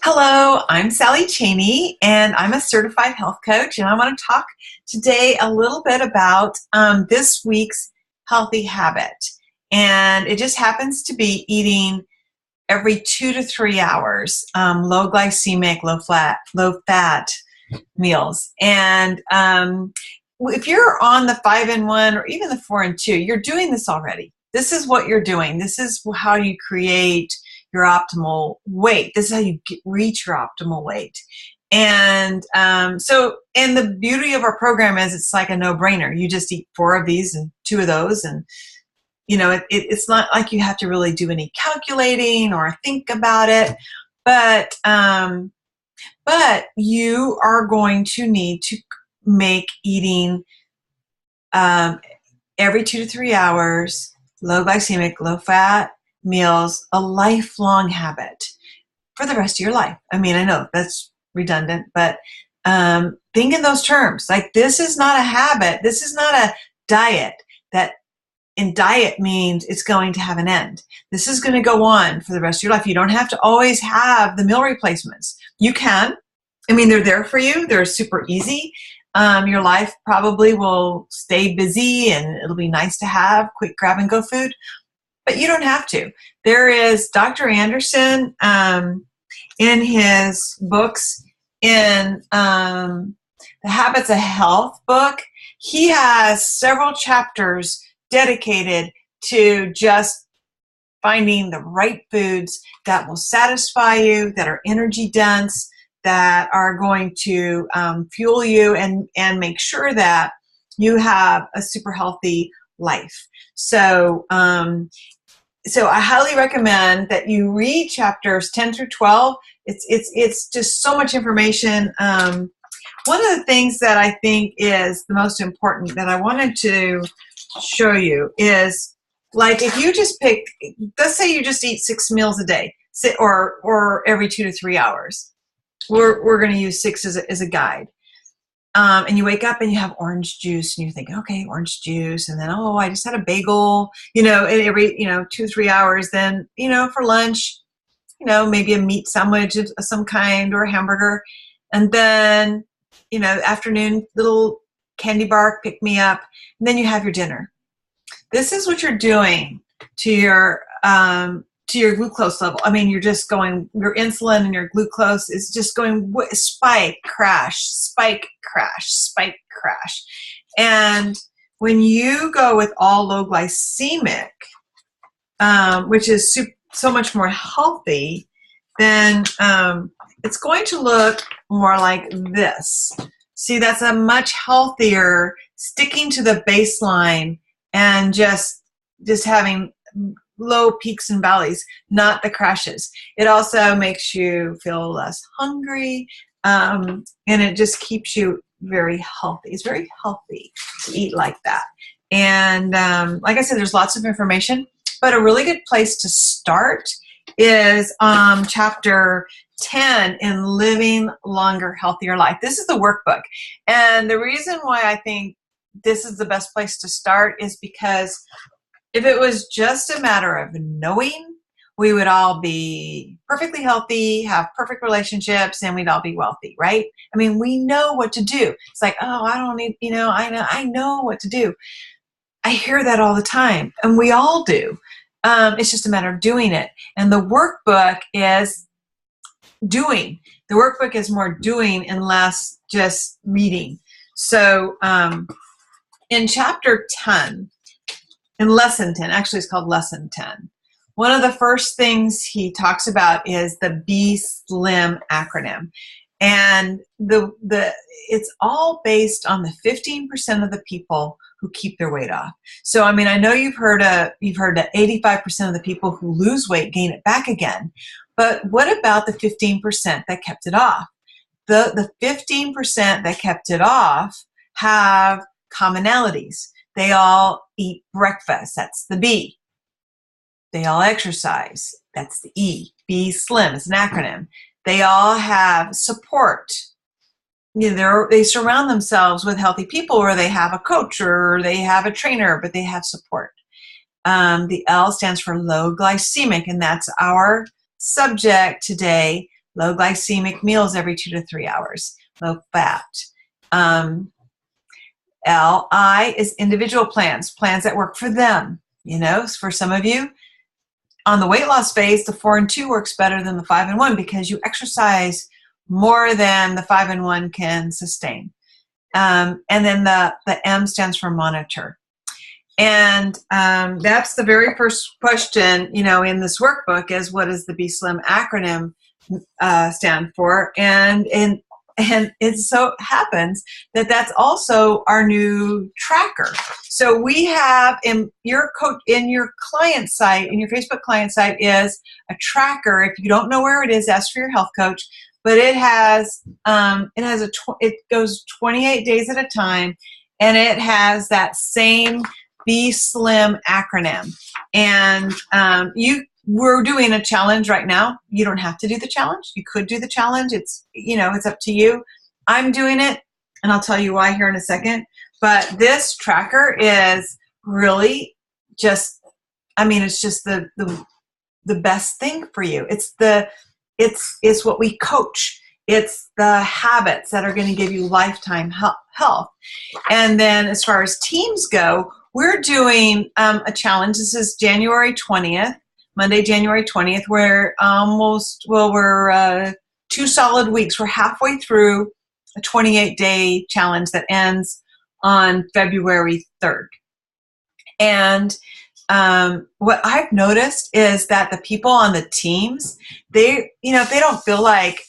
Hello, I'm Sally Cheney, and I'm a certified health coach, and I want to talk today a little bit about this week's healthy habit. And it just happens to be eating every 2 to 3 hours, low glycemic, low fat meals. And if you're on the 5-in-1 or even the 4-in-2, you're doing this already. This is what you're doing. This is how you create your optimal weight. This is how you reach your optimal weight. And and the beauty of our program is it's like a no-brainer. You just eat 4 of these and 2 of those, and it's not like you have to really do any calculating or think about it. But you are going to need to make eating every 2 to 3 hours, low glycemic, low fat meals a lifelong habit for the rest of your life. I mean, I know that's redundant, but think in those terms. Like, this is not a habit. This is not a diet. That in diet means it's going to have an end. This is going to go on for the rest of your life. You don't have to always have the meal replacements. You can. I mean, they're there for you. They're super easy. Your life probably will stay busy, and it'll be nice to have quick grab-and-go food. But you don't have to. There is Dr. Anderson in his books, in the Habits of Health book. He has several chapters dedicated to just finding the right foods that will satisfy you, that are energy dense, that are going to fuel you and make sure that you have a super healthy life. So I highly recommend that you read chapters 10 through 12. It's just so much information. One of the things that I think is the most important that I wanted to show you is, like, if you just pick, let's say you just eat 6 meals a day, or every 2 to 3 hours. We're going to use 6 as a guide. And you wake up and you have orange juice, and you're thinking, okay, orange juice. And then, oh, I just had a bagel, every, 2-3 hours. Then, for lunch, maybe a meat sandwich of some kind, or a hamburger. And then, afternoon, little candy bar, pick me up. And then you have your dinner. This is what you're doing to your glucose level. I mean, you're just going, your insulin and your glucose is just going spike, crash, spike, crash, spike, crash. And when you go with all low glycemic, which is so much more healthy, then it's going to look more like this. See, that's a much healthier, sticking to the baseline and just having low peaks and valleys, not the crashes. It also makes you feel less hungry, and it just keeps you very healthy. It's very healthy to eat like that. And like I said, there's lots of information, but a really good place to start is chapter 10 in Living Longer, Healthier Life. This is the workbook. And the reason why I think this is the best place to start is because if it was just a matter of knowing, we would all be perfectly healthy, have perfect relationships, and we'd all be wealthy, right? I mean, we know what to do. It's like, oh, I don't need, I know what to do. I hear that all the time, and we all do. It's just a matter of doing it. And the workbook is doing. The workbook is more doing and less just reading. So in chapter 10, in lesson 10, actually it's called lesson 10, one of the first things he talks about is the Be Slim acronym. And it's all based on the 15% of the people who keep their weight off. So, I mean, I know you've heard that 85% of the people who lose weight gain it back again. But what about the 15% that kept it off? The 15% that kept it off have commonalities. They all eat breakfast. That's the B. They all exercise. That's the E. Be Slim is an acronym. They all have support. They surround themselves with healthy people, or they have a coach, or they have a trainer, but they have support. The L stands for low glycemic, and that's our subject today, low glycemic meals every 2 to 3 hours, low fat. LI is individual plans that work for them. You know, for some of you, on the weight loss phase, the 4 and 2 works better than the 5 and 1 because you exercise more than the 5 and 1 can sustain. And then the M stands for monitor. And that's the very first question, you know, in this workbook is, what does the BSLIM acronym stand for? And it so happens that that's also our new tracker. So we have in your client site, in your Facebook client site, is a tracker. If you don't know where it is, ask for your health coach. But it goes 28 days at a time, and it has that same BSLIM acronym. And we're doing a challenge right now. You don't have to do the challenge. You could do the challenge. It's, you know, it's up to you. I'm doing it, and I'll tell you why here in a second. But this tracker is really just, I mean, it's just the best thing for you. It's what we coach. It's the habits that are going to give you lifetime health. And then as far as teams go, we're doing a challenge. This is January 20th. Monday, January 20th, we're 2 solid weeks. We're halfway through a 28-day challenge that ends on February 3rd. And what I've noticed is that the people on the teams, if they don't feel like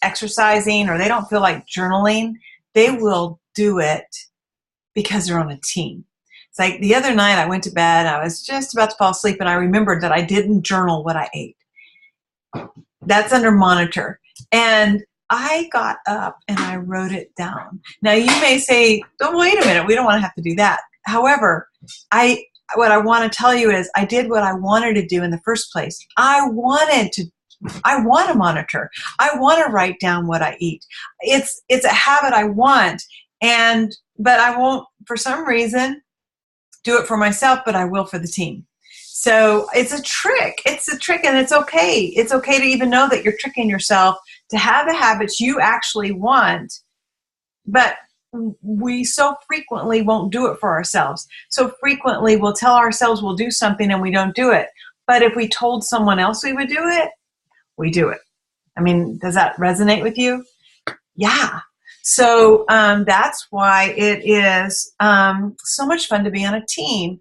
exercising or they don't feel like journaling, they will do it because they're on a team. It's like the other night I went to bed, I was just about to fall asleep, and I remembered that I didn't journal what I ate. That's under monitor. And I got up and I wrote it down. Now you may say, oh, wait a minute, we don't want to have to do that. However, what I want to tell you is I did what I wanted to do in the first place. I want to monitor. I want to write down what I eat. It's a habit I want, but I won't, for some reason, do it for myself, but I will for the team. So it's a trick. It's a trick, and it's okay. It's okay to even know that you're tricking yourself to have the habits you actually want, but we so frequently won't do it for ourselves. So frequently we'll tell ourselves we'll do something and we don't do it. But if we told someone else we would do it, we do it. I mean, does that resonate with you? Yeah. So that's why it is so much fun to be on a team,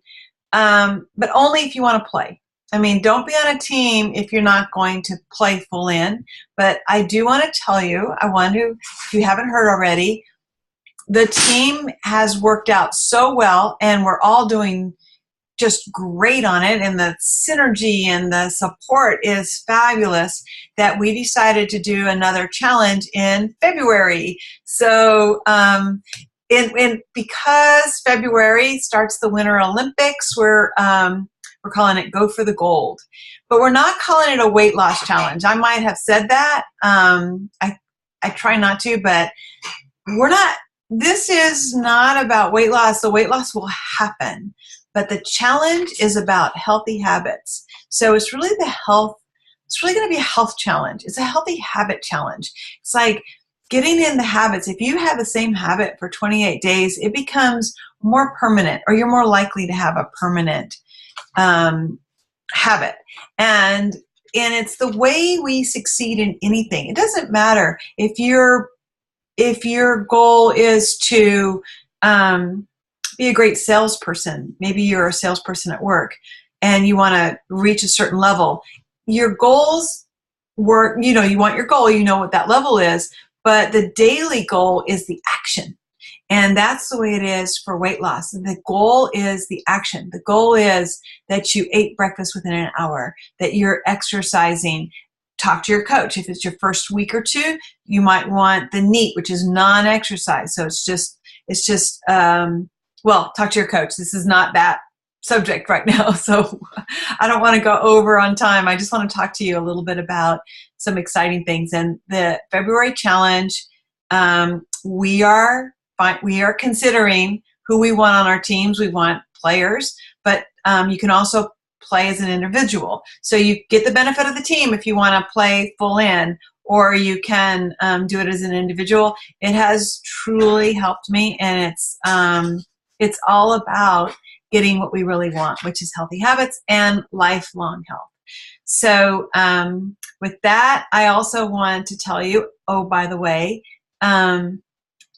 but only if you want to play. I mean, don't be on a team if you're not going to play full in. But I do want to tell you, if you haven't heard already, the team has worked out so well, and we're all doing just great on it, and the synergy and the support is fabulous, that we decided to do another challenge in February. So because February starts the Winter Olympics, we're calling it Go for the Gold. But we're not calling it a weight loss challenge. I might have said that. I try not to, but we're not. This is not about weight loss. The weight loss will happen. But the challenge is about healthy habits. So it's really going to be a health challenge. It's a healthy habit challenge. It's like getting in the habits. If you have the same habit for 28 days, it becomes more permanent, or you're more likely to have a permanent habit. And it's the way we succeed in anything. It doesn't matter if your goal is to be a great salesperson. Maybe you're a salesperson at work and you want to reach a certain level. Your goals were, you want your goal, you know what that level is, but the daily goal is the action. And that's the way it is for weight loss. The goal is the action. The goal is that you ate breakfast within an hour, that you're exercising. Talk to your coach. If it's your first week or two, you might want the NEAT, which is non-exercise. So it's just well, talk to your coach. This is not that subject right now, so I don't want to go over on time. I just want to talk to you a little bit about some exciting things. And the February challenge, we are considering who we want on our teams. We want players, but you can also play as an individual. So you get the benefit of the team if you want to play full in, or you can do it as an individual. It has truly helped me, and it's all about getting what we really want, which is healthy habits and lifelong health. So with that, I also want to tell you, oh, by the way,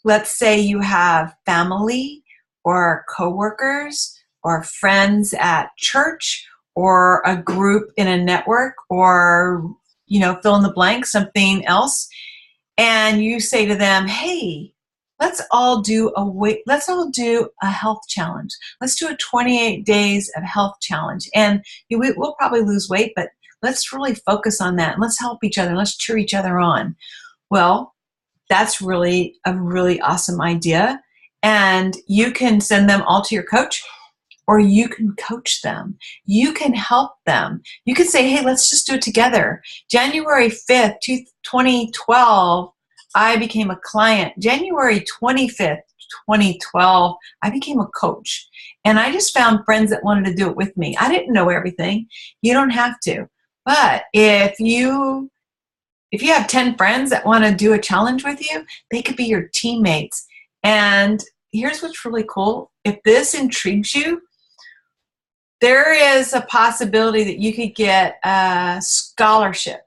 let's say you have family or coworkers or friends at church or a group in a network, or, you know, fill in the blank, something else. And you say to them, hey, let's all do a health challenge. Let's do a 28 days of health challenge. And we'll probably lose weight, but let's really focus on that. Let's help each other. Let's cheer each other on. Well, that's really a really awesome idea. And you can send them all to your coach, or you can coach them. You can help them. You can say, hey, let's just do it together. January 5th, 2012, I became a client. January 25th, 2012, I became a coach. And I just found friends that wanted to do it with me. I didn't know everything. You don't have to. But if you have 10 friends that want to do a challenge with you, they could be your teammates. And here's what's really cool. If this intrigues you, there is a possibility that you could get a scholarship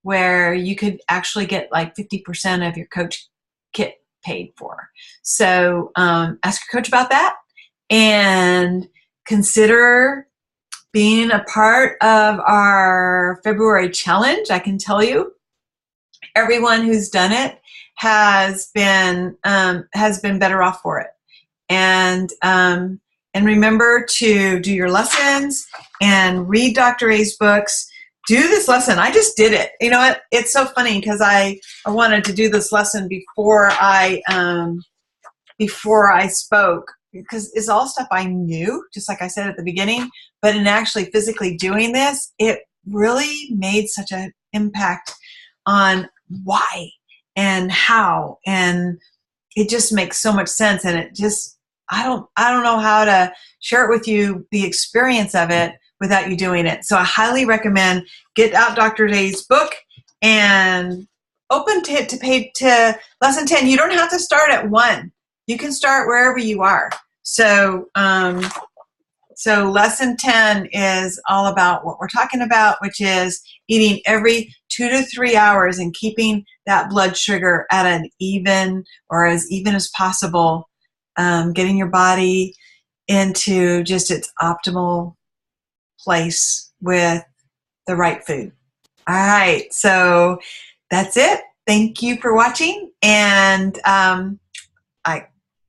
where you could actually get like 50% of your coach kit paid for. So ask your coach about that, and consider being a part of our February challenge. I can tell you, everyone who's done it has been better off for it. And remember to do your lessons and read Dr. A's books. Do this lesson. I just did it. You know what? It's so funny because I wanted to do this lesson before I spoke, because it's all stuff I knew, just like I said at the beginning. But in actually physically doing this, it really made such an impact on why and how, and it just makes so much sense. And it just, I don't know how to share it with you, the experience of it, without you doing it. So I highly recommend get out Dr. A's book and open to lesson 10. You don't have to start at 1. You can start wherever you are. So lesson 10 is all about what we're talking about, which is eating every 2 to 3 hours and keeping that blood sugar at an even, or as even as possible, getting your body into just its optimal place with the right food. All right, so that's it. Thank you for watching, and I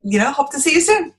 hope to see you soon.